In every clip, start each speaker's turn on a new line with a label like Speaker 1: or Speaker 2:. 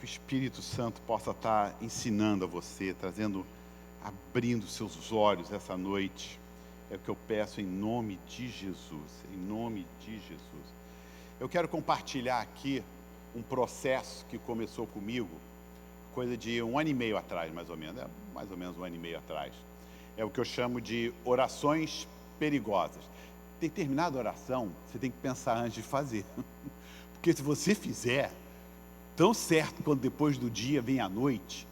Speaker 1: que o Espírito Santo possa estar ensinando a você, abrindo seus olhos essa noite. É o que eu peço em nome de Jesus, em nome de Jesus. Eu quero compartilhar aqui um processo que começou comigo, coisa de 1 ano e meio atrás, mais ou menos 1 ano e meio atrás. É o que eu chamo de orações perigosas. Determinada oração, você tem que pensar antes de fazer. Porque se você fizer, tão certo quando depois do dia vem a noite,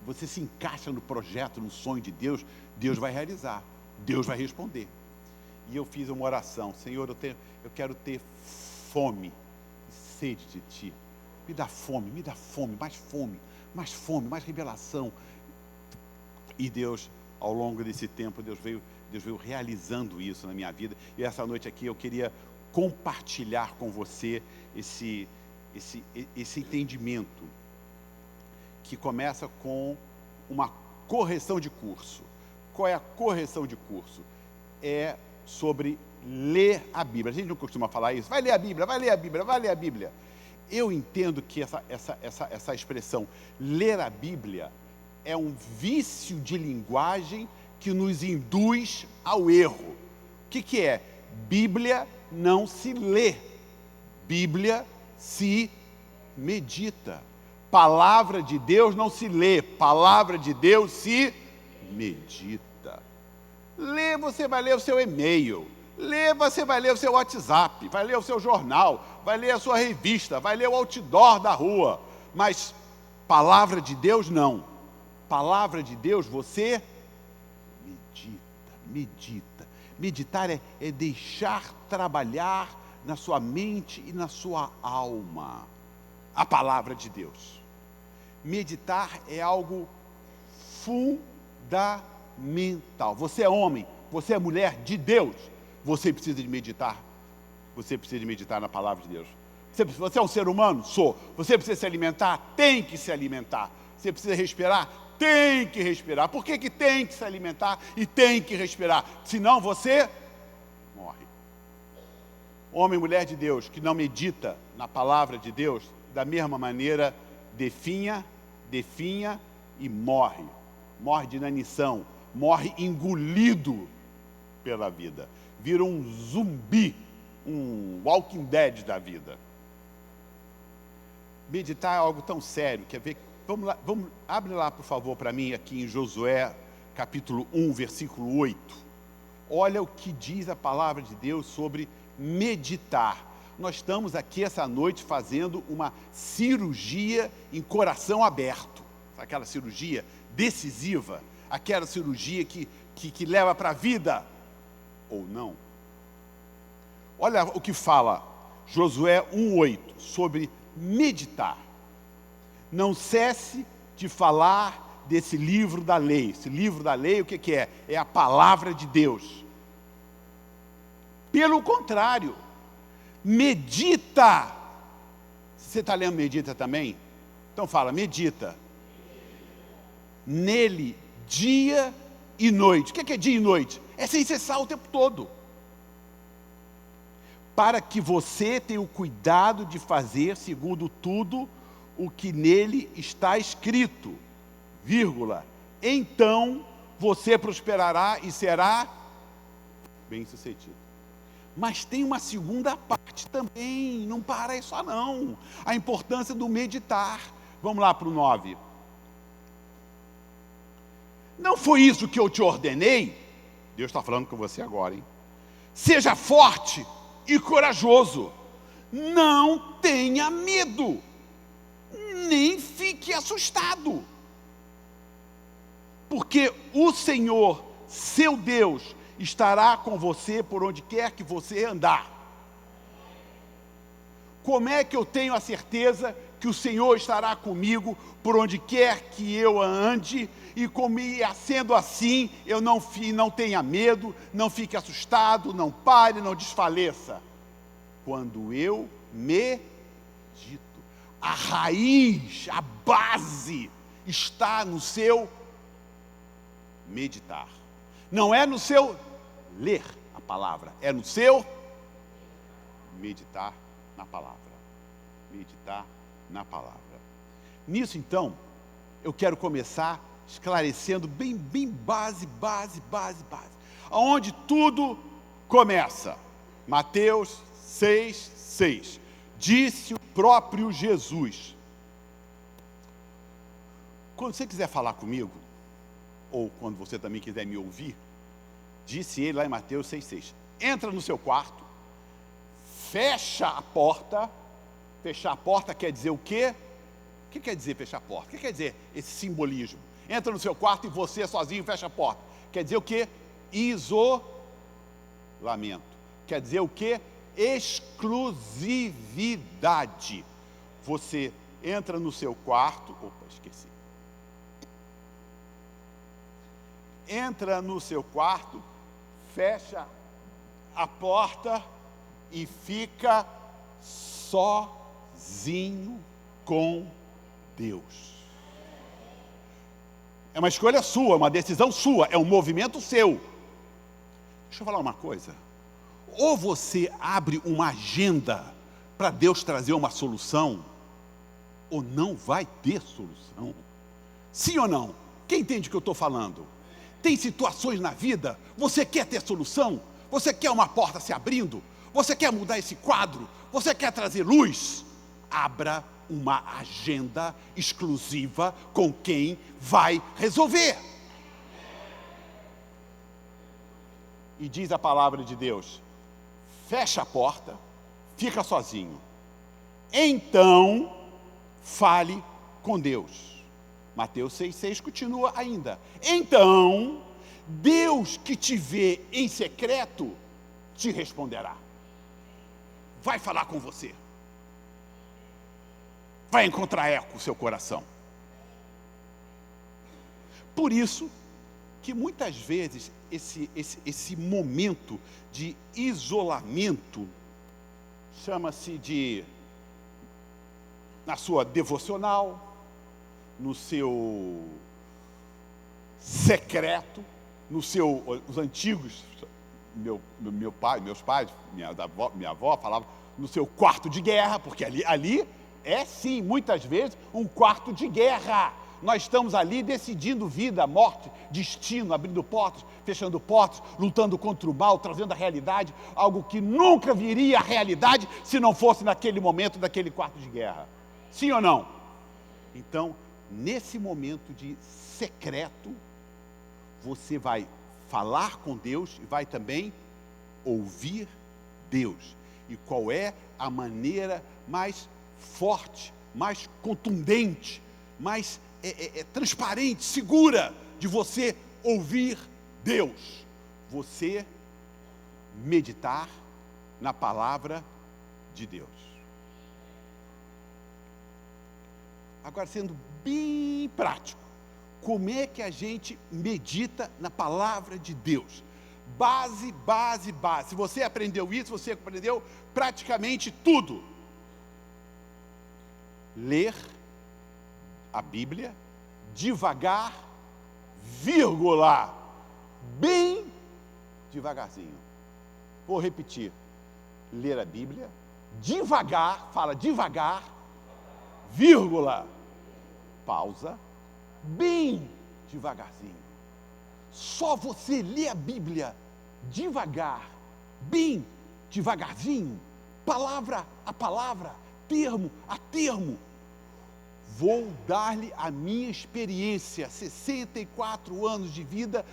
Speaker 1: você se encaixa no projeto, no sonho de Deus, Deus vai realizar, Deus vai responder. E eu fiz uma oração: Senhor, eu quero ter fome, sede de Ti. Me dá fome, mais revelação. E Deus, ao longo desse tempo, Deus veio realizando isso na minha vida. E essa noite aqui eu queria compartilhar com você esse entendimento que começa com uma correção de curso. Qual é a correção de curso? É sobre ler a Bíblia. A gente não costuma falar isso. Vai ler a Bíblia, vai ler a Bíblia, vai ler a Bíblia. Eu entendo que essa expressão, ler a Bíblia, é um vício de linguagem que nos induz ao erro. O que é? Bíblia não se lê. Bíblia se medita. Palavra de Deus não se lê, palavra de Deus se medita. Ler, você vai ler o seu e-mail. Ler, você vai ler o seu WhatsApp, vai ler o seu jornal, vai ler a sua revista, vai ler o outdoor da rua. Mas palavra de Deus, não. Palavra de Deus, você medita. Meditar é deixar trabalhar na sua mente e na sua alma a palavra de Deus. Meditar é algo fundamental. Você é homem, você é mulher de Deus, você precisa de meditar. Você precisa de meditar na palavra de Deus. Você é um ser humano? Sou. Você precisa se alimentar? Tem que se alimentar. Você precisa respirar? Tem que respirar. Por que tem que se alimentar e tem que respirar? Senão você morre. Homem e mulher de Deus que não medita na palavra de Deus, da mesma maneira, definha e morre. Morre de inanição, morre engolido pela vida. Vira um zumbi, um Walking Dead da vida. Meditar é algo tão sério, quer ver? Vamos lá, abre lá, por favor, para mim, aqui em Josué, capítulo 1, versículo 8. Olha o que diz a palavra de Deus sobre meditar. Nós estamos aqui essa noite fazendo uma cirurgia em coração aberto. Aquela cirurgia decisiva, aquela cirurgia que leva para a vida, ou não. Olha o que fala Josué 1,8 sobre meditar. Não cesse de falar desse livro da lei. Esse livro da lei, o que é? É a palavra de Deus. Pelo contrário, medita. Você está lendo medita também? Então fala, medita. Nele, dia e noite. O que é dia e noite? É sem cessar o tempo todo. Para que você tenha o cuidado de fazer segundo tudo o que nele está escrito, vírgula, então você prosperará e será bem-sucedido. Mas tem uma segunda parte também, não para aí só não, a importância do meditar. Vamos lá para o 9. Não foi isso que eu te ordenei? Deus está falando com você agora, hein? Seja forte e corajoso, não tenha medo, nem fique assustado, porque o Senhor, seu Deus, estará com você por onde quer que você andar. Como é que eu tenho a certeza que o Senhor estará comigo por onde quer que eu ande? E sendo assim, eu não tenha medo, não fique assustado, não pare, não desfaleça. Quando eu medito, a raiz, a base está no seu meditar. Não é no seu ler a palavra, é no seu meditar na palavra. Meditar na palavra. Nisso, então, eu quero começar esclarecendo bem base. Aonde tudo começa. Mateus 6:6. Disse o próprio Jesus. Quando você quiser falar comigo, ou quando você também quiser me ouvir, disse ele lá em Mateus 6:6. Entra no seu quarto, fecha a porta. Fechar a porta quer dizer o quê? O que quer dizer fechar a porta? O que quer dizer esse simbolismo? Entra no seu quarto e você sozinho fecha a porta. Quer dizer o quê? Isolamento. Quer dizer o quê? Exclusividade. Você entra no seu quarto. Esqueci. Entra no seu quarto, fecha a porta e fica sozinho com Deus. É uma escolha sua, uma decisão sua, é um movimento seu. Deixa eu falar uma coisa. Ou você abre uma agenda para Deus trazer uma solução, ou não vai ter solução. Sim ou não? Quem entende o que eu estou falando? Tem situações na vida, você quer ter solução? Você quer uma porta se abrindo? Você quer mudar esse quadro? Você quer trazer luz? Abra uma agenda exclusiva com quem vai resolver. E diz a palavra de Deus: fecha a porta, fica sozinho. Então, fale com Deus. Mateus 6,6 continua ainda. Então, Deus que te vê em secreto, te responderá. Vai falar com você. Vai encontrar eco no seu coração. Por isso que muitas vezes esse momento de isolamento chama-se de, na sua devocional, no seu secreto, os antigos, meus pais, minha avó falava no seu quarto de guerra, porque ali é sim, muitas vezes, um quarto de guerra. Nós estamos ali decidindo vida, morte, destino, abrindo portas, fechando portas, lutando contra o mal, trazendo a realidade, algo que nunca viria à realidade se não fosse naquele momento, daquele quarto de guerra. Sim ou não? Então, nesse momento de secreto, você vai falar com Deus e vai também ouvir Deus. E qual é a maneira mais forte, mais contundente, mais transparente, segura de você ouvir Deus? Você meditar na palavra de Deus. Agora, sendo bem prático, como é que a gente medita na palavra de Deus? Base. Se você aprendeu isso, você aprendeu praticamente tudo. Ler a Bíblia devagar, vírgula, bem devagarzinho. Vou repetir. Ler a Bíblia devagar, fala devagar, vírgula, pausa, bem devagarzinho. Só você lê a Bíblia devagar, bem devagarzinho, palavra a palavra, termo a termo. Vou dar-lhe a minha experiência, 64 anos de vida,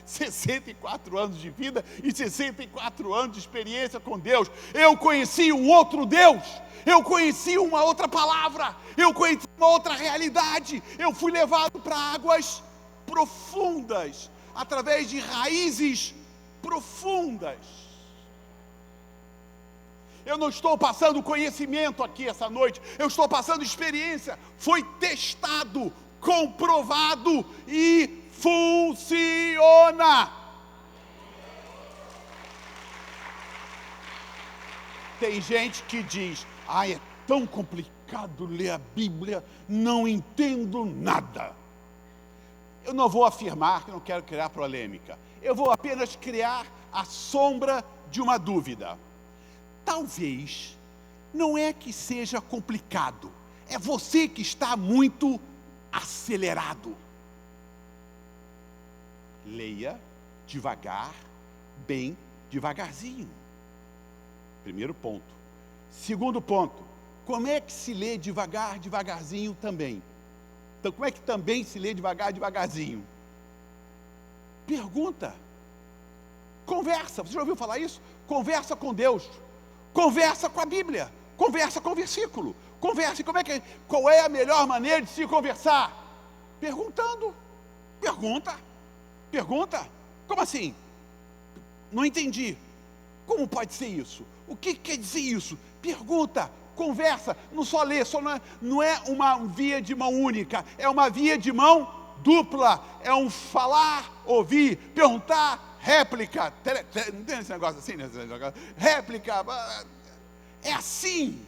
Speaker 1: 64 anos de vida e 64 anos de experiência com Deus. Eu conheci um outro Deus, eu conheci uma outra palavra, eu conheci uma outra realidade. Eu fui levado para águas profundas, através de raízes profundas. Eu não estou passando conhecimento aqui essa noite, eu estou passando experiência. Foi testado, comprovado e funciona. Tem gente que diz: é tão complicado ler a Bíblia, não entendo nada. Eu não vou afirmar, que não quero criar polêmica, eu vou apenas criar a sombra de uma dúvida. Talvez não é que seja complicado, é você que está muito acelerado. Leia devagar, bem devagarzinho. Primeiro ponto. Segundo ponto, como é que se lê devagar, devagarzinho também? Então, como é que também se lê devagar, devagarzinho? Pergunta. Conversa. Você já ouviu falar isso? Conversa com Deus. Conversa com a Bíblia. Conversa com o versículo. Converse. Qual é a melhor maneira de se conversar? Perguntando. Pergunta. Como assim? Não entendi. Como pode ser isso? O que quer dizer isso? Pergunta, conversa, não só lê, não é uma via de mão única, é uma via de mão dupla, é um falar, ouvir, perguntar, réplica, não tem esse negócio assim, né? Réplica, é assim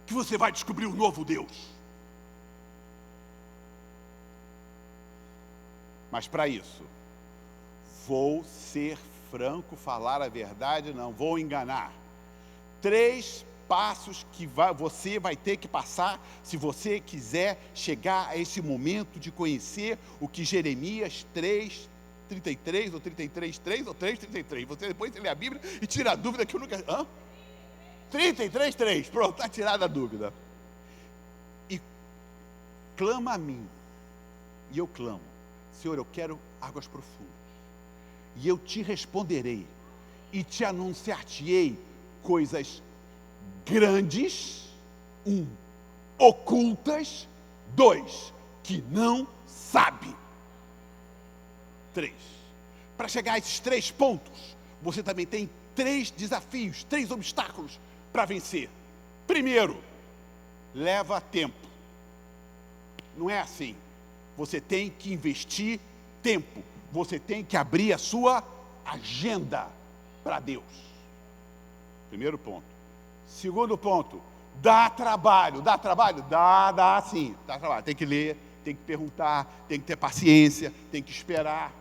Speaker 1: que você vai descobrir um novo Deus. Mas para isso, vou ser franco, falar a verdade, não vou enganar. 3 passos que você vai ter que passar se você quiser chegar a esse momento de conhecer o que Jeremias 3:33 ou 33:3 ou 3:33. Você depois lê a Bíblia e tira a dúvida que eu nunca... 33:3, pronto, está tirada a dúvida. E clama a mim, e eu clamo: Senhor, eu quero águas profundas, e eu te responderei, e te anunciar-te-ei coisas grandes, 1, ocultas, 2, que não sabe. 3. Para chegar a esses 3 pontos, você também tem 3 desafios, 3 obstáculos para vencer. Primeiro, leva tempo. Não é assim. Você tem que investir tempo. Você tem que abrir a sua agenda para Deus. Primeiro ponto. Segundo ponto, dá trabalho. Dá trabalho? Dá sim. Dá trabalho. Tem que ler, tem que perguntar, tem que ter paciência, tem que esperar.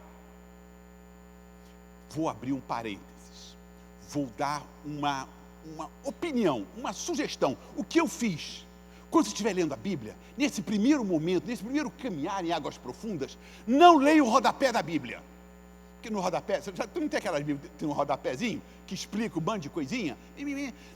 Speaker 1: Vou abrir um parênteses. Vou dar uma opinião, uma sugestão. O que eu fiz? Quando você estiver lendo a Bíblia, nesse primeiro momento, nesse primeiro caminhar em águas profundas, não leia o rodapé da Bíblia. Porque no rodapé, você não tem aquela Bíblia, tem um rodapézinho que explica um bando de coisinha?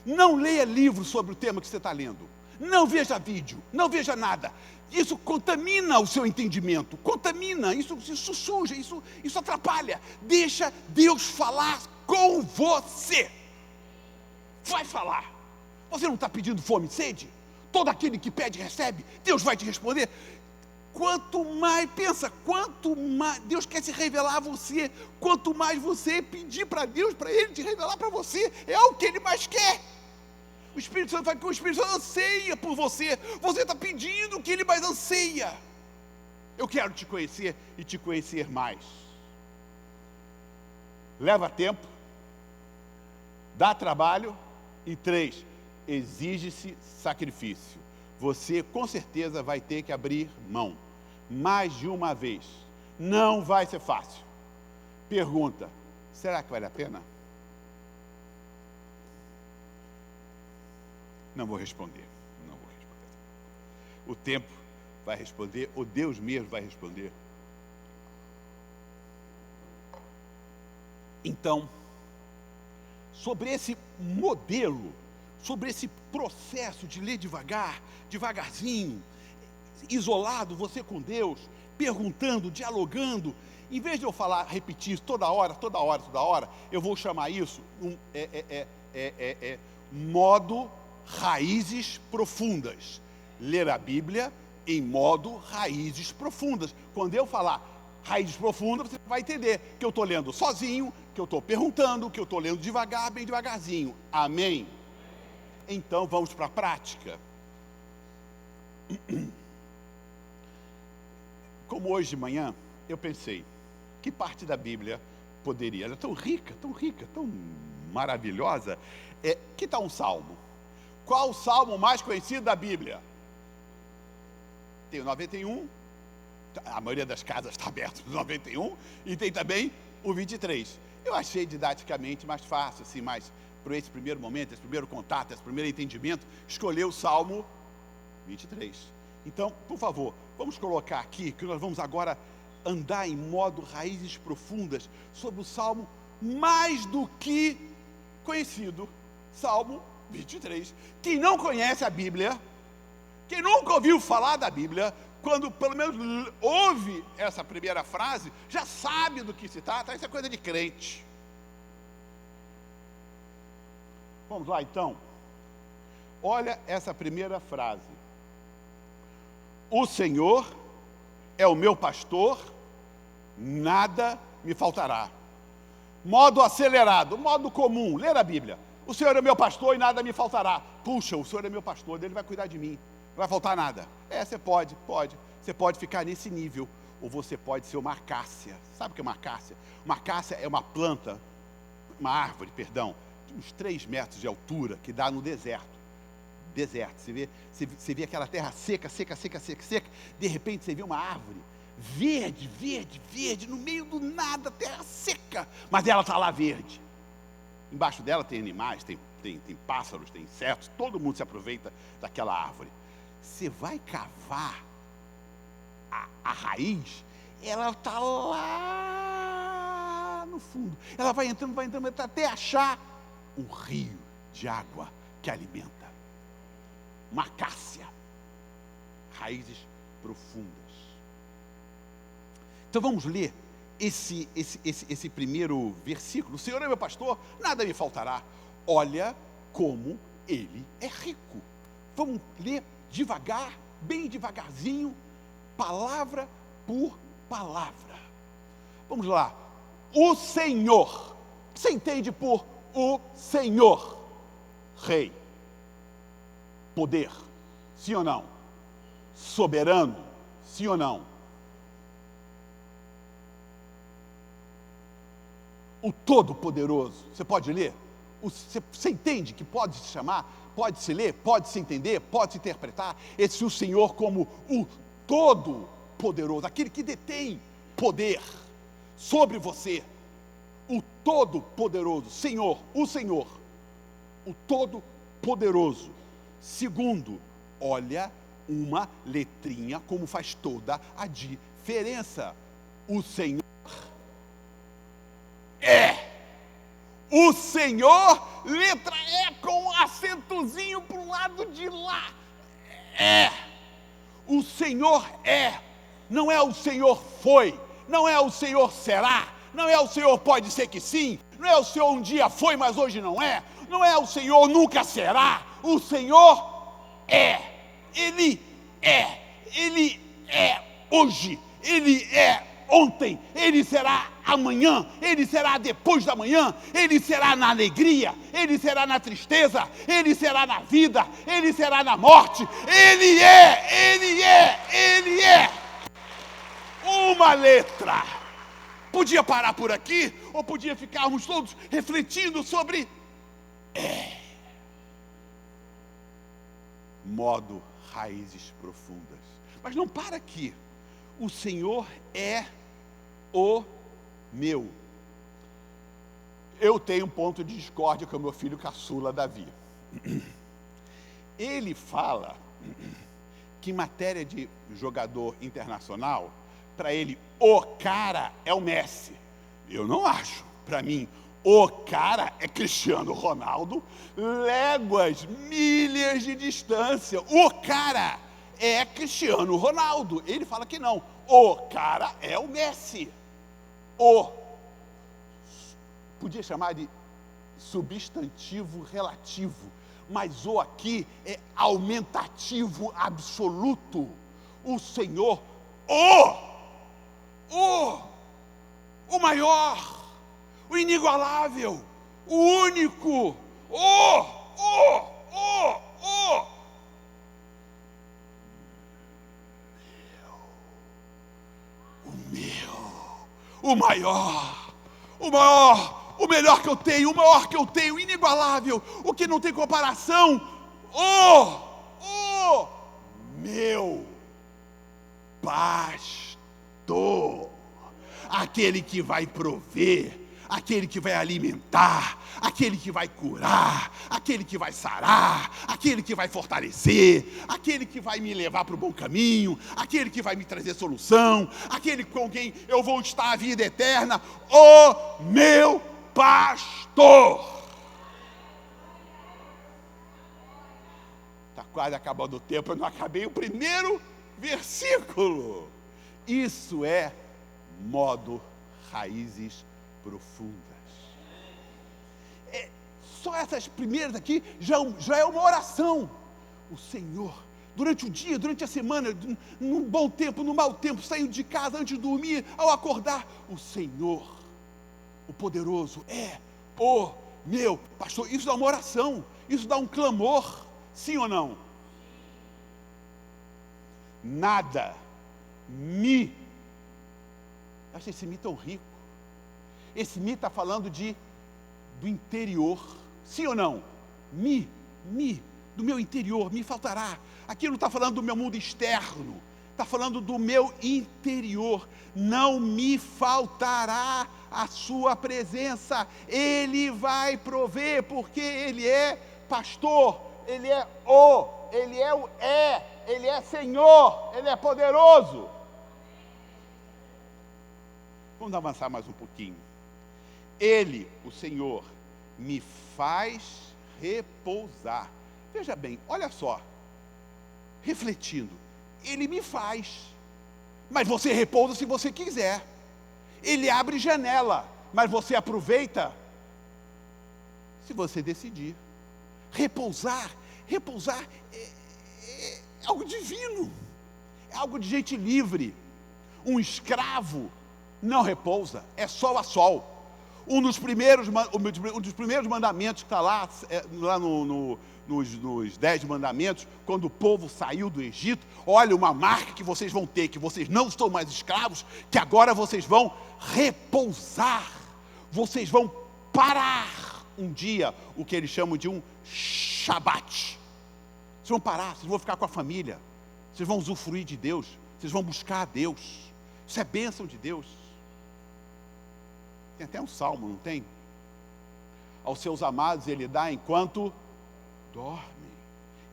Speaker 1: Não leia livro sobre o tema que você está lendo. Não veja vídeo, não veja nada. Isso contamina o seu entendimento, contamina, isso suja, isso atrapalha. Deixa Deus falar com você. Vai falar. Você não está pedindo fome e sede? Todo aquele que pede, recebe. Deus vai te responder. Quanto mais Deus quer se revelar a você, quanto mais você pedir para Deus, para Ele te revelar para você, é o que Ele mais quer. O Espírito Santo fala que o Espírito Santo anseia por você. Você está pedindo o que Ele mais anseia. Eu quero te conhecer e te conhecer mais. Leva tempo, dá trabalho. E 3, exige-se sacrifício. Você com certeza vai ter que abrir mão, mais de uma vez. Não vai ser fácil. Pergunta: será que vale a pena? Não vou responder. O tempo vai responder, ou Deus mesmo vai responder. Então, sobre esse modelo, sobre esse processo de ler devagar, devagarzinho, isolado, você com Deus, perguntando, dialogando, em vez de eu falar, repetir isso toda hora, eu vou chamar isso modo raízes profundas. Ler a Bíblia em modo raízes profundas. Quando eu falar raízes profundas, você vai entender que eu estou lendo sozinho, que eu estou perguntando, que eu estou lendo devagar, bem devagarzinho. Amém? Então vamos para a prática. Como hoje de manhã, eu pensei, que parte da Bíblia poderia? Ela é tão rica, tão maravilhosa. Que tal um salmo? Qual o salmo mais conhecido da Bíblia? Tem o 91, a maioria das casas está aberta no 91, e tem também o 23. Eu achei didaticamente mais fácil, assim, mais para esse primeiro momento, esse primeiro contato, esse primeiro entendimento, escolher o Salmo 23. Então, por favor, vamos colocar aqui, que nós vamos agora andar em modo raízes profundas sobre o Salmo mais do que conhecido, Salmo 23. Quem não conhece a Bíblia, quem nunca ouviu falar da Bíblia, quando pelo menos ouve essa primeira frase, já sabe do que se trata. Isso é coisa de crente. Vamos lá então. Olha essa primeira frase. O Senhor é o meu pastor, nada me faltará. Modo acelerado, modo comum, ler a Bíblia. O Senhor é meu pastor e nada me faltará. Puxa, o Senhor é meu pastor, ele vai cuidar de mim. Não vai faltar nada. Você pode. Você pode ficar nesse nível. Ou você pode ser uma acácia. Sabe o que é uma acácia? Uma acácia é uma planta, uma árvore, perdão, de uns 3 metros de altura, que dá no deserto. Você vê aquela terra seca. De repente você vê uma árvore verde, no meio do nada, terra seca. Mas ela está lá verde. Embaixo dela tem animais, tem pássaros, tem insetos. Todo mundo se aproveita daquela árvore. Você vai cavar a raiz, ela está lá no fundo. Ela vai entrando até achar um rio de água que alimenta. Uma acácia. Raízes profundas. Então vamos ler esse primeiro versículo. O Senhor é meu pastor, nada me faltará. Olha como ele é rico. Vamos ler devagar, bem devagarzinho, palavra por palavra. Vamos lá. O Senhor. O que você entende por o Senhor? Rei. Poder. Sim ou não? Soberano. Sim ou não? O Todo-Poderoso. Você pode ler? Você entende que pode se chamar, pode se ler, pode se entender, pode se interpretar esse o Senhor como o Todo-Poderoso, aquele que detém poder sobre você. O Todo-Poderoso, Senhor, o Todo-Poderoso. Segundo, olha uma letrinha como faz toda a diferença. O Senhor é. O Senhor, letra E com um acentozinho para o lado de lá. É. O Senhor é. Não é o Senhor foi. Não é o Senhor será. Não é o Senhor pode ser que sim. Não é o Senhor um dia foi, mas hoje não é. Não é o Senhor nunca será. O Senhor é. Ele é. Ele é hoje. Ele é ontem. Ele será amanhã, ele será depois da manhã, ele será na alegria, ele será na tristeza, ele será na vida, ele será na morte. Ele é. Uma letra. Podia parar por aqui, ou podia ficarmos todos refletindo sobre modo raízes profundas. Mas não para aqui. O Senhor é o meu. Eu tenho um ponto de discórdia com o meu filho caçula, Davi. Ele fala que em matéria de jogador internacional, para ele, o cara é o Messi. Eu não acho. Para mim, o cara é Cristiano Ronaldo, léguas, milhas de distância. O cara é Cristiano Ronaldo. Ele fala que não. O cara é o Messi. Podia chamar de substantivo relativo, mas o aqui é aumentativo absoluto. O Senhor, o maior, o inigualável, o único, o maior, o melhor que eu tenho, o maior que eu tenho, inigualável, o que não tem comparação, meu pastor, aquele que vai prover, aquele que vai alimentar, aquele que vai curar, aquele que vai sarar, aquele que vai fortalecer, aquele que vai me levar para o bom caminho, aquele que vai me trazer solução, aquele com quem eu vou estar a vida eterna, o meu pastor. Está quase acabando o tempo, eu não acabei o primeiro versículo. Isso é modo raízes profundas. Só essas primeiras aqui já é uma oração. O Senhor, durante o dia, durante a semana, num bom tempo, no mau tempo, saindo de casa antes de dormir, ao acordar, o Senhor, o poderoso, é o meu pastor. Isso dá uma oração, isso dá um clamor, sim ou não? Nada me... Eu achei esse mi tão rico. Esse mi está falando do interior, sim ou não? Do meu interior, me faltará. Aqui não está falando do meu mundo externo, está falando do meu interior. Não me faltará a sua presença. Ele vai prover, porque Ele é pastor, Ele é Ele é Senhor, Ele é poderoso. Vamos avançar mais um pouquinho. Ele, o Senhor, me faz repousar. Veja bem, olha só, refletindo, Ele me faz, mas você repousa se você quiser. Ele abre janela, mas você aproveita se você decidir. Repousar é algo divino, é algo de gente livre. Um escravo não repousa, é sol a sol. Um dos primeiros mandamentos que está lá nos 10 mandamentos, quando o povo saiu do Egito, olha uma marca que vocês vão ter, que vocês não estão mais escravos, que agora vocês vão repousar, vocês vão parar um dia, o que eles chamam de um Shabat. Vocês vão parar, vocês vão ficar com a família, vocês vão usufruir de Deus, vocês vão buscar a Deus. Isso é bênção de Deus. Tem até um salmo, não tem? Aos seus amados Ele dá enquanto dorme.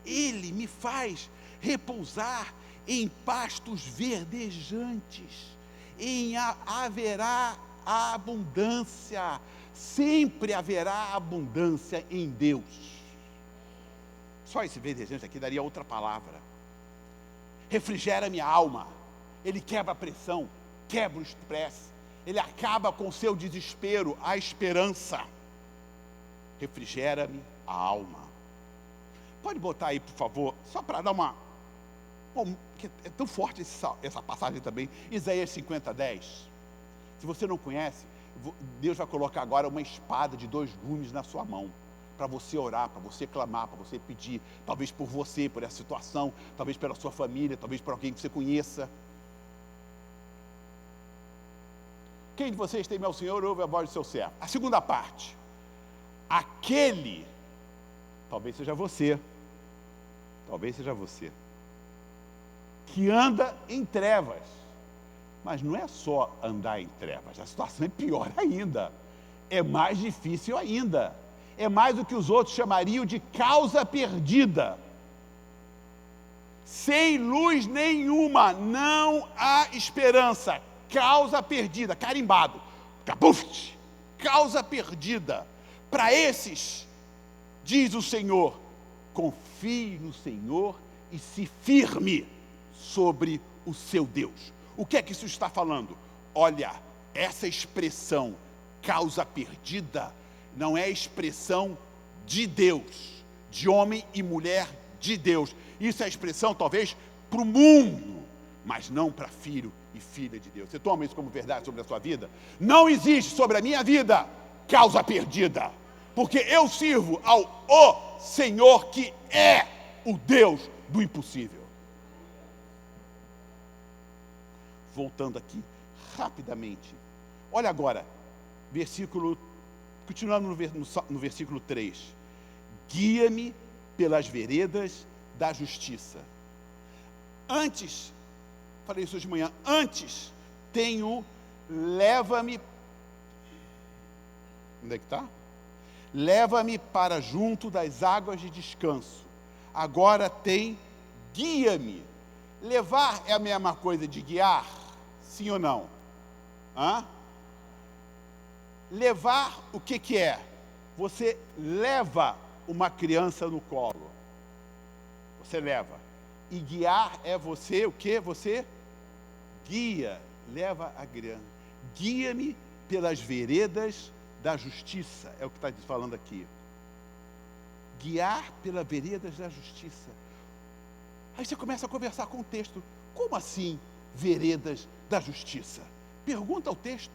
Speaker 1: Ele me faz repousar em pastos verdejantes. Haverá abundância. Sempre haverá abundância em Deus. Só esse verdejante aqui daria outra palavra. Refrigera minha alma. Ele quebra a pressão, quebra o estresse. Ele acaba com o seu desespero, a esperança. Refrigera-me a alma. Pode botar aí, por favor, só para dar uma... Bom, é tão forte essa passagem também. Isaías 50:10. Se você não conhece, Deus vai colocar agora uma espada de 2 gumes na sua mão, para você orar, para você clamar, para você pedir, talvez por você, por essa situação, talvez pela sua família, talvez por alguém que você conheça. Quem de vocês teme ao Senhor, ouve a voz do seu servo. A segunda parte. Aquele, talvez seja você, que anda em trevas. Mas não é só andar em trevas, a situação é pior ainda. É mais difícil ainda. É mais do que os outros chamariam de causa perdida. Sem luz nenhuma, não há esperança. Causa perdida, carimbado, capuf, causa perdida. Para esses, diz o Senhor, confie no Senhor e se firme sobre o seu Deus. O que é que isso está falando? Olha, essa expressão, causa perdida, não é expressão de Deus, de homem e mulher de Deus. Isso é expressão, talvez, para o mundo, mas não para filho e filha de Deus. Você toma isso como verdade sobre a sua vida? Não existe sobre a minha vida causa perdida, porque eu sirvo ao o Senhor, que é o Deus do impossível. Voltando aqui rapidamente, olha agora, continuando no versículo 3, guia-me pelas veredas da justiça. Antes, falei isso hoje de manhã, antes tem o leva-me Onde é que está? Leva-me para junto das águas de descanso. Agora tem, guia-me. Levar é a mesma coisa de guiar? Sim ou não? Hã? Levar, o que é? Você leva uma criança no colo. Você leva. E guiar é você, o quê? Você guia, leva a criança. Guia-me pelas veredas da justiça, é o que está falando aqui. Guiar pelas veredas da justiça. Aí você começa a conversar com o texto. Como assim, veredas da justiça? Pergunta ao texto.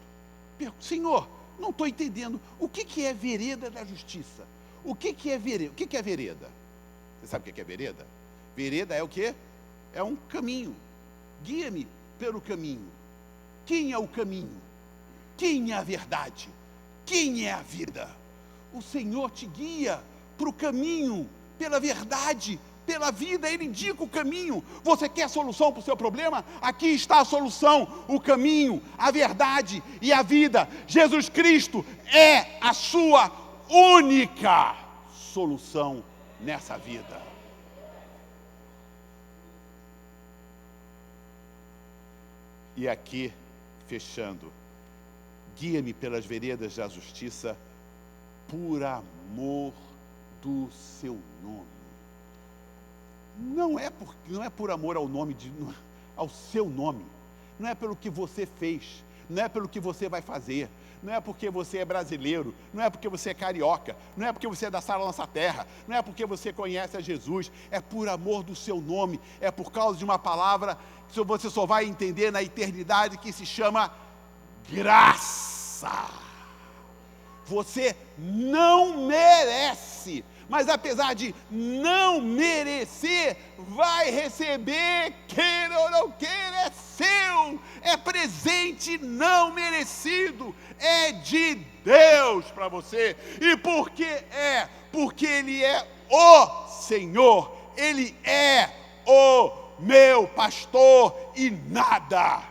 Speaker 1: Senhor, não estou entendendo. O que é vereda da justiça? O que é vereda? O que é vereda? Você sabe o que é vereda? Vereda é o quê? É um caminho. Guia-me pelo caminho. Quem é o caminho? Quem é a verdade? Quem é a vida? O Senhor te guia para o caminho, pela verdade, pela vida. Ele indica o caminho. Você quer solução para o seu problema? Aqui está a solução, o caminho, a verdade e a vida. Jesus Cristo é a sua única solução nessa vida. E aqui, fechando, guia-me pelas veredas da justiça, por amor do seu nome. Não é por amor ao nome, ao seu nome. Não é pelo que você fez, não é pelo que você vai fazer, não é porque você é brasileiro, não é porque você é carioca, não é porque você é da Sala Nossa Terra, não é porque você conhece a Jesus, é por amor do seu nome, é por causa de uma palavra que você só vai entender na eternidade, que se chama graça. Você não merece, mas apesar de não merecer, vai receber, queira ou não queira, é seu, é presente não merecido, é de Deus para você. E por que é? Porque Ele é o Senhor, Ele é o meu pastor e nada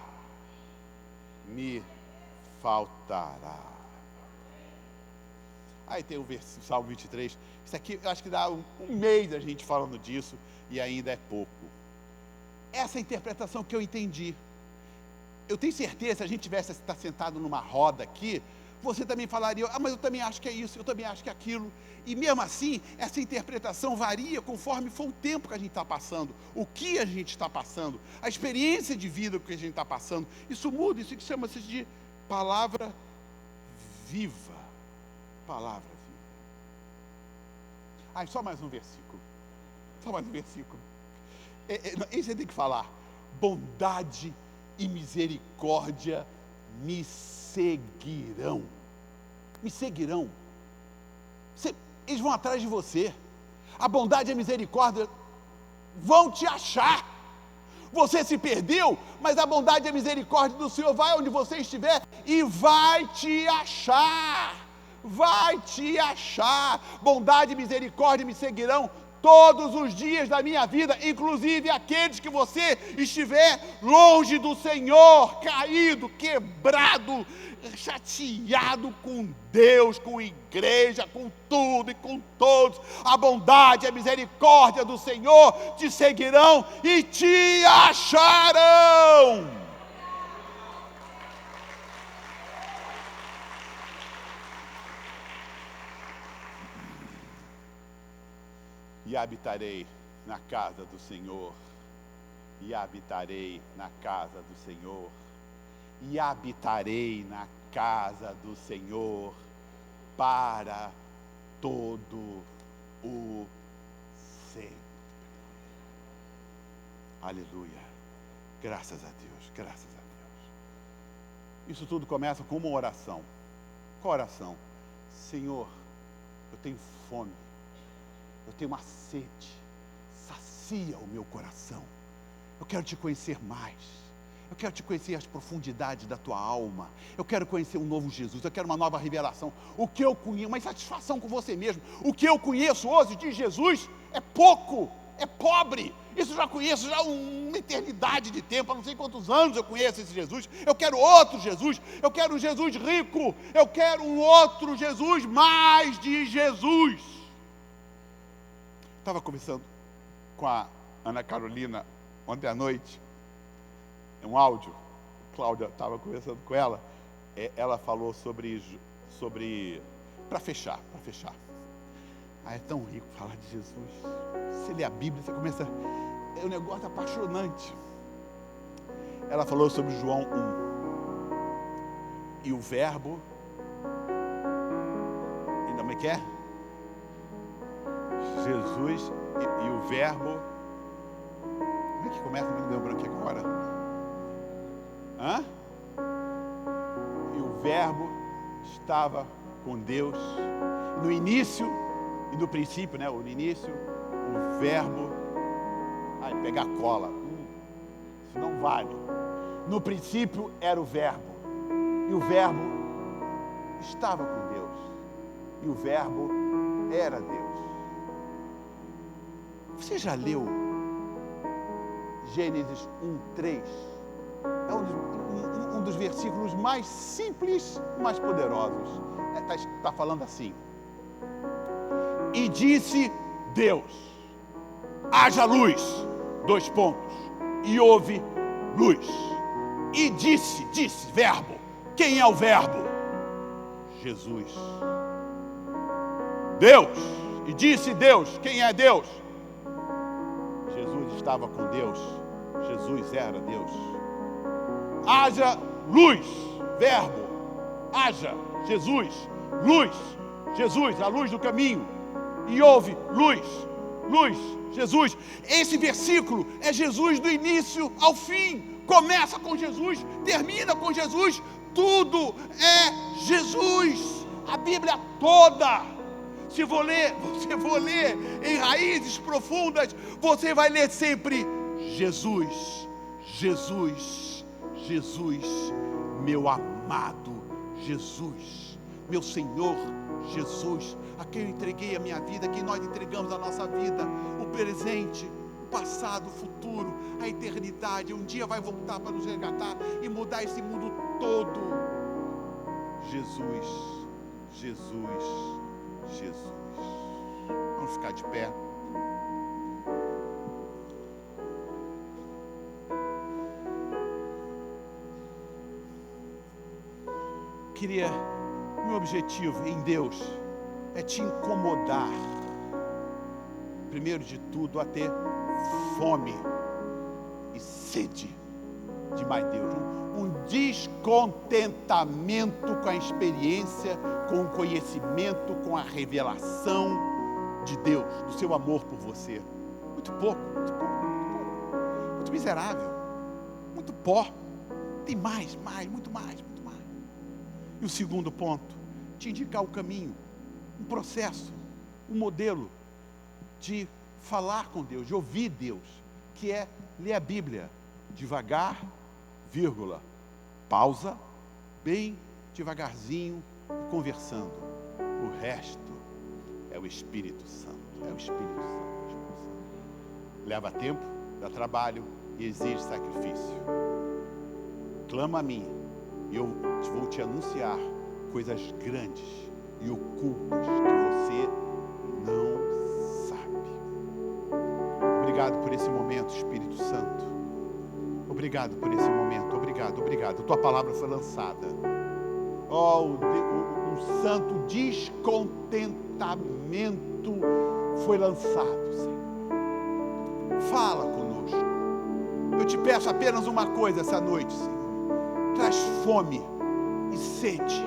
Speaker 1: me faltará. Aí tem o versículo, Salmo 23, isso aqui eu acho que dá um mês a gente falando disso e ainda é pouco. Essa interpretação que eu entendi, eu tenho certeza, se a gente tivesse estar sentado numa roda aqui, você também falaria, mas eu também acho que é isso, eu também acho que é aquilo. E mesmo assim, essa interpretação varia conforme for o tempo que a gente está passando, o que a gente está passando, a experiência de vida que a gente está passando. Isso muda, isso que chama-se de palavra viva. Palavra viva. Só mais um versículo. Só mais um versículo. Esse você tem que falar. Bondade e misericórdia me seguirão. Me seguirão. Eles vão atrás de você. A bondade e a misericórdia vão te achar. Você se perdeu, mas a bondade e a misericórdia do Senhor vai onde você estiver e vai te achar. Vai te achar. Bondade e misericórdia me seguirão todos os dias da minha vida, inclusive aqueles que você estiver longe do Senhor, caído, quebrado, chateado com Deus, com a igreja, com tudo e com todos. A bondade e a misericórdia do Senhor te seguirão e te acharão. E habitarei na casa do Senhor, e habitarei na casa do Senhor, e habitarei na casa do Senhor para todo o sempre. Aleluia. Graças a Deus, graças a Deus. Isso tudo começa com uma oração. Qual oração? Senhor, eu tenho fome. Eu tenho uma sede, sacia o meu coração. Eu quero te conhecer mais. Eu quero te conhecer as profundidades da tua alma. Eu quero conhecer um novo Jesus. Eu quero uma nova revelação. O que eu conheço, uma insatisfação com você mesmo. O que eu conheço hoje de Jesus é pouco, é pobre. Isso eu já conheço, já uma eternidade de tempo, há não sei quantos anos eu conheço esse Jesus. Eu quero outro Jesus, eu quero um Jesus rico, eu quero um outro Jesus, mais de Jesus. Estava conversando com a Ana Carolina ontem à noite, um áudio, Cláudia estava conversando com ela, ela falou sobre para fechar. É tão rico falar de Jesus. Você lê a Bíblia, você começa, é um negócio apaixonante. Ela falou sobre João 1. E o verbo, e como é que é? Jesus e o verbo, como é que começa? Não me lembro aqui agora. E o verbo estava com Deus no início e no princípio, né? No início, o verbo, pegar cola, isso não vale. No princípio era o verbo, e o verbo estava com Deus, e o verbo era Deus. Você já leu Gênesis 1:3? É um dos versículos mais simples e mais poderosos. Está falando assim: e disse Deus, haja luz, e houve luz. E disse, verbo. Quem é o verbo? Jesus. Deus. E disse Deus. Quem é Deus? Jesus estava com Deus. Jesus era Deus. Haja luz, verbo. Haja, Jesus. Luz, Jesus, a luz do caminho. E houve luz, Jesus. Esse versículo é Jesus do início ao fim. Começa com Jesus, termina com Jesus. Tudo é Jesus. A Bíblia toda. Se você for ler em raízes profundas, você vai ler sempre Jesus, Jesus, Jesus, meu amado Jesus, meu Senhor Jesus, a quem eu entreguei a minha vida, a quem nós entregamos a nossa vida, o presente, o passado, o futuro, a eternidade. Um dia vai voltar para nos resgatar e mudar esse mundo todo. Jesus, Jesus, Jesus. Vamos ficar de pé. Meu objetivo em Deus é te incomodar, primeiro de tudo, a ter fome e sede de mais Deus, um descontentamento com a experiência, com o conhecimento, com a revelação de Deus, do seu amor por você. Muito pouco, muito miserável, muito pó. Tem mais, muito mais. E o segundo ponto, te indicar o caminho, um processo, um modelo de falar com Deus, de ouvir Deus, que é ler a Bíblia devagar, vírgula, pausa, bem devagarzinho e conversando. O resto é o Espírito Santo, Leva tempo, dá trabalho e exige sacrifício. Clama a mim e eu vou te anunciar coisas grandes e ocultas que você não sabe. Obrigado por esse momento, Espírito Santo. Obrigado por esse momento. Obrigado. A tua palavra foi lançada. Um santo descontentamento foi lançado, Senhor. Fala conosco. Eu te peço apenas uma coisa essa noite, Senhor. Traz fome e sede.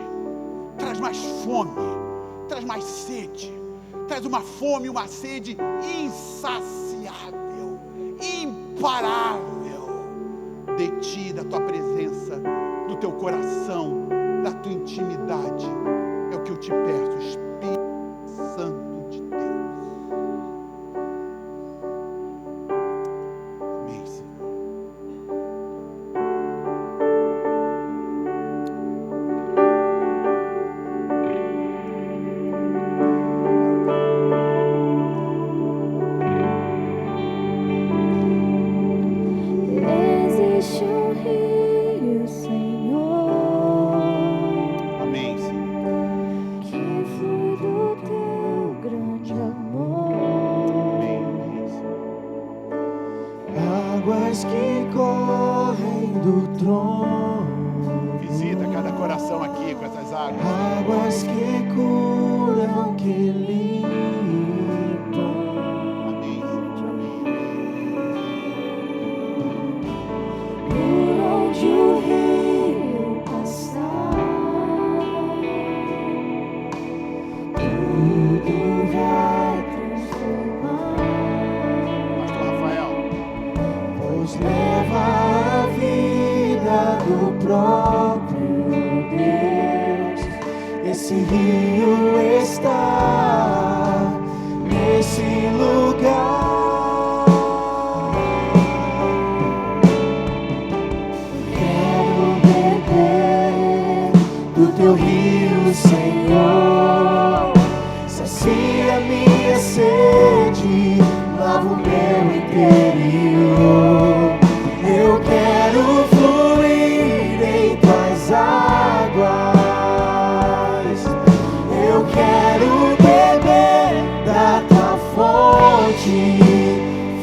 Speaker 1: Traz mais fome, traz mais sede. Traz uma fome e uma sede insaciável, imparável de ti, da tua presença, do teu coração, da tua intimidade. É o que eu te peço, Espírito Santo de Deus. Amém, Senhor.
Speaker 2: águas que correm do trono.
Speaker 1: Visita cada coração aqui com essas águas.
Speaker 2: Águas que curam, que limpam.
Speaker 1: Amém.
Speaker 3: Por onde o rio passar, tudo vai transformar,
Speaker 1: Pastor Rafael.
Speaker 2: Pois leva a vida do próprio Deus. Esse rio está nesse lugar. Quero beber do teu rio, Senhor. Sacia minha sede, lava o meu interior. Eu quero fluir em tuas águas. Eu quero beber da tua fonte,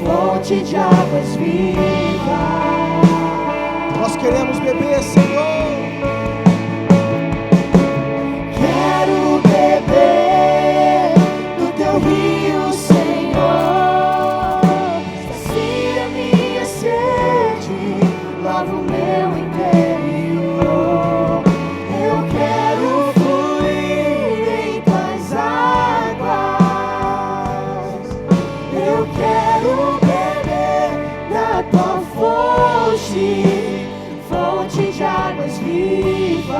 Speaker 2: fonte de águas vivas. Nós queremos beber, Senhor. Quero beber do teu rio, Senhor. Sacia minha sede, lava o meu interior. Eu quero fluir em tuas águas. Eu quero beber da tua fonte, fonte de águas vivas.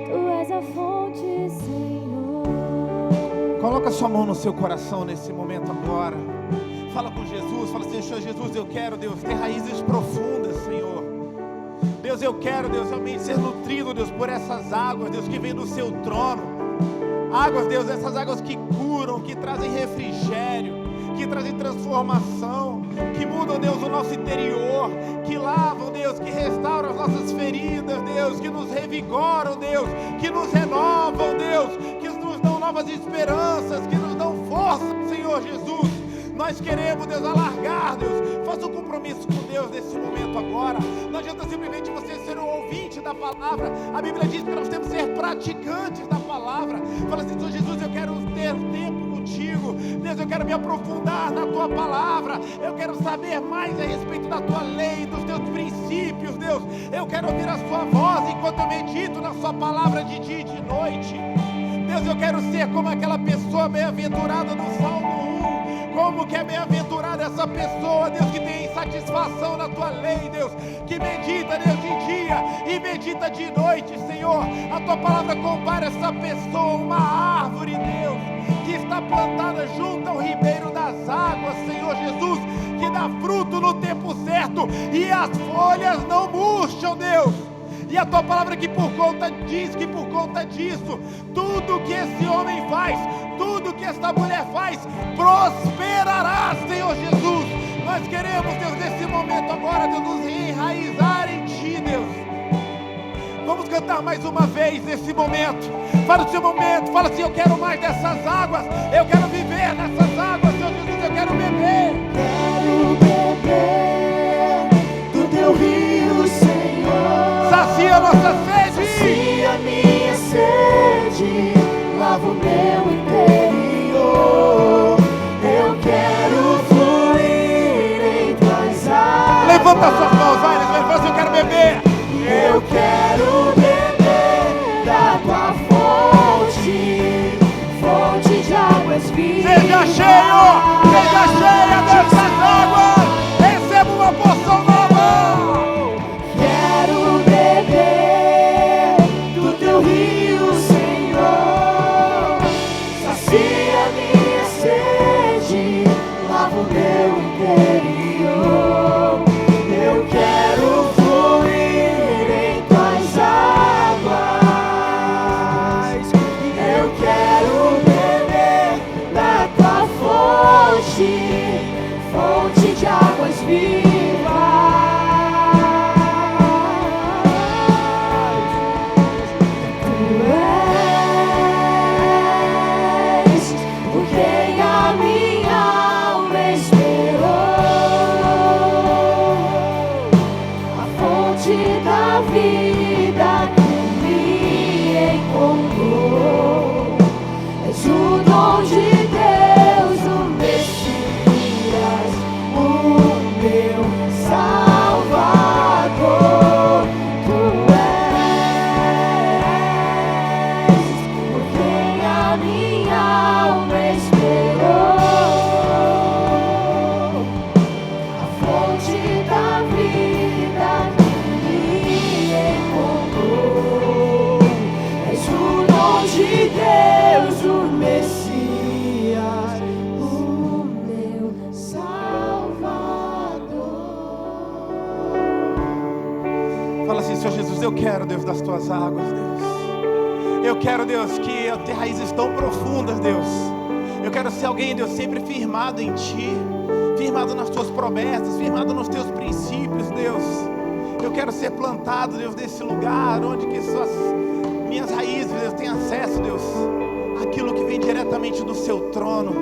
Speaker 2: Tu és a fonte, Senhor.
Speaker 4: Coloca sua mão no seu coração nesse momento agora. Fala com Jesus, fala assim: Senhor Jesus, eu quero, Deus, ter raízes profundas, Senhor. Deus, eu quero, Deus, realmente ser nutrido, Deus, por essas águas, Deus, que vem do seu trono. Águas, Deus, essas águas que curam, que trazem refrigério, que trazem transformação, que mudam, Deus, o nosso interior, que lavam, Deus, que restauram as nossas feridas, Deus, que nos revigoram, Deus, que nos renovam, Deus, que nos dão novas esperanças, que nos dão força, Senhor Jesus. Nós queremos, Deus, alargar, Deus. Faça um compromisso com Deus nesse momento agora. Não adianta simplesmente você ser um ouvinte da palavra. A Bíblia diz que nós temos que ser praticantes da palavra. Fala assim: Senhor Jesus, eu quero ter tempo contigo. Deus, eu quero me aprofundar na tua palavra. Eu quero saber mais a respeito da tua lei, dos teus princípios, Deus. Eu quero ouvir a sua voz enquanto eu medito na sua palavra de dia e de noite. Deus, eu quero ser como aquela pessoa bem-aventurada do Salmo 1. Como que é bem-aventurada essa pessoa, Deus, que tem satisfação na tua lei, Deus, que medita, Deus, de dia e medita de noite, Senhor. A tua palavra compara essa pessoa a uma árvore, Deus, que está plantada junto ao ribeiro das águas, Senhor Jesus, que dá fruto no tempo certo e as folhas não murcham, Deus. E a tua palavra que diz que por conta disso, tudo que esse homem faz, tudo que esta mulher faz, prosperará, Senhor Jesus. Nós queremos, Deus, nesse momento agora, Deus, nos enraizar em Ti, Deus. Vamos cantar mais uma vez nesse momento. Fala o seu momento, fala assim: eu quero mais dessas águas, eu quero viver nessas águas, Senhor Jesus, eu quero beber.
Speaker 2: Quero beber do teu rio, Senhor.
Speaker 4: Sacia a nossa sede.
Speaker 2: Sacia minha sede, lava o meu interior. Eu quero fluir em tuas águas.
Speaker 4: Levanta suas mãos, vai, fala assim: eu quero beber.
Speaker 2: Eu quero beber da tua fonte, fonte de águas vivas.
Speaker 4: Seja cheia dessas águas. Receba uma porção nova.
Speaker 2: Quero beber do teu rio, Senhor. Sacia minha sede, lava o meu interior. Eu quero fluir em tuas águas. Eu quero beber da tua fonte, fonte de águas vivas. Tu és o rei, a minha alma
Speaker 4: eu quero, Deus, das tuas águas, Deus. Eu quero, Deus, que eu tenha raízes tão profundas, Deus. Eu quero ser alguém, Deus, sempre firmado em Ti, firmado nas Tuas promessas, firmado nos Teus princípios, Deus. Eu quero ser plantado, Deus, nesse lugar onde que suas minhas raízes, Deus, têm acesso, Deus, àquilo que vem diretamente do Seu trono.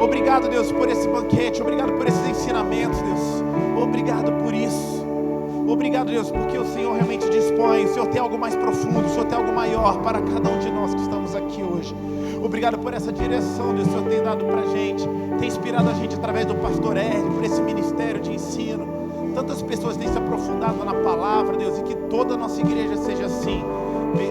Speaker 4: Obrigado, Deus, por esse banquete. Obrigado por esses ensinamentos, Deus. Obrigado por isso. Obrigado, Deus, porque o Senhor realmente dispõe. O Senhor tem algo mais profundo, o Senhor tem algo maior para cada um de nós que estamos aqui hoje. Obrigado por essa direção, Deus, que o Senhor tem dado para a gente. Tem inspirado a gente através do pastor Hélio, por esse ministério de ensino. Tantas pessoas têm se aprofundado na palavra, Deus, e que toda a nossa igreja seja assim.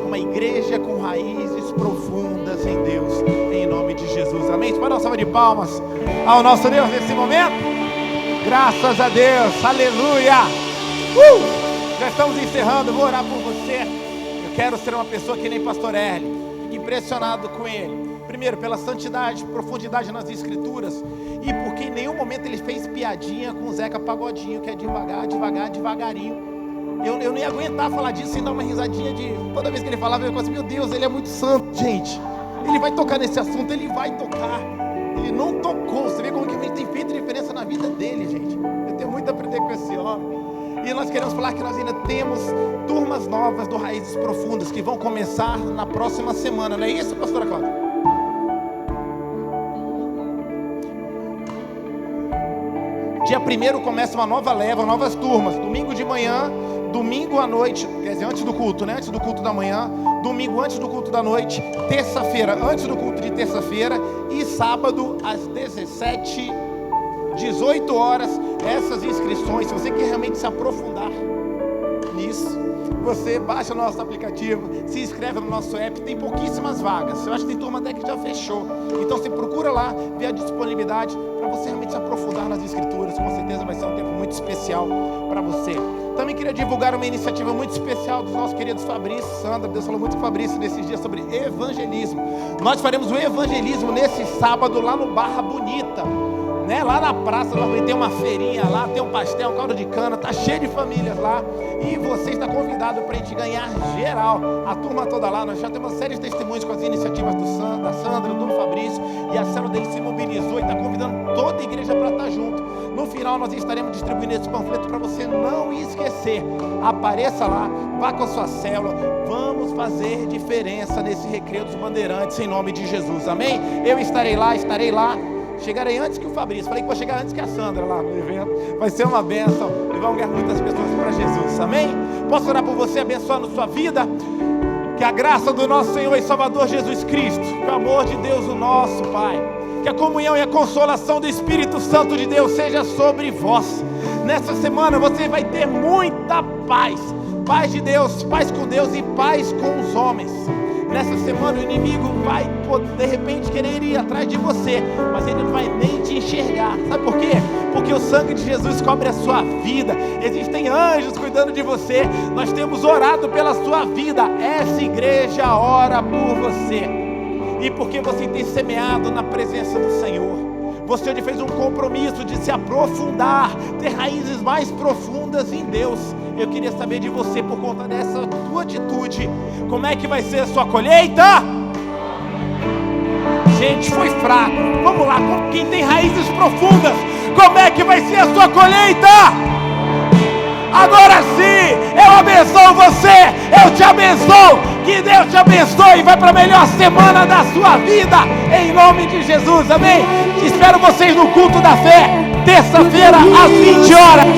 Speaker 4: Uma igreja com raízes profundas em Deus, em nome de Jesus. Amém? Para uma salva de palmas ao nosso Deus nesse momento. Graças a Deus, aleluia. Já estamos encerrando, vou orar por você. Eu quero ser uma pessoa que nem pastor Hélio, impressionado com ele. Primeiro, pela santidade, profundidade nas escrituras, e porque em nenhum momento ele fez piadinha com o Zeca Pagodinho, que é devagar, devagar, devagarinho. Eu não ia aguentar falar disso sem dar uma risadinha de... Toda vez que ele falava, eu pensava, meu Deus, ele é muito santo, gente. Ele vai tocar nesse assunto, ele vai tocar. Ele não tocou. Você vê como que ele tem feito diferença na vida dele, gente. Eu tenho muito a aprender com esse homem. E nós queremos falar que nós ainda temos turmas novas do Raízes Profundas, que vão começar na próxima semana. Não é isso, pastora Cláudia? Dia 1º começa uma nova leva, novas turmas. Domingo de manhã, domingo à noite, quer dizer, antes do culto, né? Antes do culto da manhã, domingo antes do culto da noite, terça-feira antes do culto de terça-feira e sábado às 18 horas, essas inscrições. Se você quer realmente se aprofundar nisso, você baixa o nosso aplicativo, se inscreve no nosso app, tem pouquíssimas vagas. Eu acho que tem turma até que já fechou. Então você procura lá, vê a disponibilidade para você realmente se aprofundar nas escrituras. Com certeza vai ser um tempo muito especial para você. Também queria divulgar uma iniciativa muito especial dos nossos queridos Fabrício e Sandra. Deus falou muito com o Fabrício nesses dias sobre evangelismo. Nós faremos o evangelismo nesse sábado lá no Barra Bonita, né? Lá na praça tem uma feirinha lá, tem um pastel, um caldo de cana, tá cheio de famílias lá. E você está convidado para a gente ganhar geral, a turma toda lá. Nós já temos uma série de testemunhos com as iniciativas da Sandra, do Fabrício, e a célula dele se mobilizou e está convidando toda a igreja para estar junto. No final nós estaremos distribuindo esse panfleto para você não esquecer. Apareça lá, vá com a sua célula, vamos fazer diferença nesse Recreio dos Bandeirantes em nome de Jesus, amém? Eu estarei lá. Chegarei antes que o Fabrício. Falei que vou chegar antes que a Sandra lá no evento. Vai ser uma bênção e vamos ganhar muitas pessoas para Jesus, amém? Posso orar por você, abençoando sua vida? Que a graça do nosso Senhor e Salvador Jesus Cristo, que o amor de Deus, o nosso Pai, que a comunhão e a consolação do Espírito Santo de Deus seja sobre vós. Nessa semana você vai ter muita paz. Paz de Deus, paz com Deus e paz com os homens. Nessa semana o inimigo vai, de repente, querer ir atrás de você, mas ele não vai nem te enxergar. Sabe por quê? Porque o sangue de Jesus cobre a sua vida. Existem anjos cuidando de você. Nós temos orado pela sua vida. Essa igreja ora por você. E porque você tem semeado na presença do Senhor, você hoje fez um compromisso de se aprofundar, ter raízes mais profundas em Deus. Eu queria saber de você, por conta dessa tua atitude, como é que vai ser a sua colheita? Gente, foi fraco. Vamos lá, quem tem raízes profundas, como é que vai ser a sua colheita? Agora sim, eu abençoo você, eu te abençoo, que Deus te abençoe e vai para a melhor semana da sua vida, em nome de Jesus, amém? Espero vocês no culto da fé, terça-feira às 20 horas.